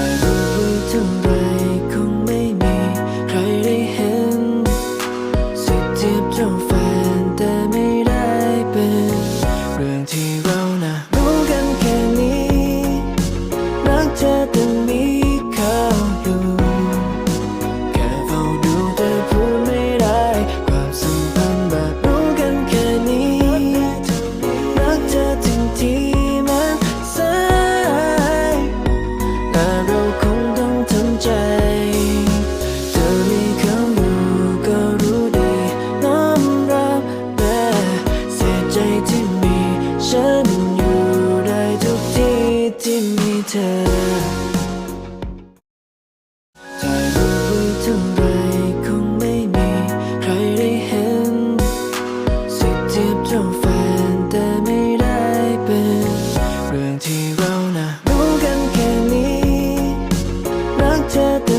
ายรูปไว้เท่าไรคงไม่มีใครได้เห็นสิเทียบเจ้าแฟนแต่ไม่ได้เป็นเรื่องที่เราน่ะรู้กันแค่นี้รักเธอแต่มีเขาอยู่แค่เฝ้าดูแต่พูดไม่ได้ความสัมพันธ์แบบรู้กันแค่นี้รักเธอถึงที่มันสายแต่เราคงต้องทำใจเธอมีเขาอยู่ก็รู้ดีน้อมรับแต่เสียใจที่มีฉันอยู่ได้ทุกที่ที่มีเธอถ่ายรูปไว้เท่าไรคงไม่มีใครได้เห็นสิเทียบเจ้าแฟนแต่ไม่ได้เป็นเรื่องที่เราน่ะรู้กันแค่นี้รักเธอแต่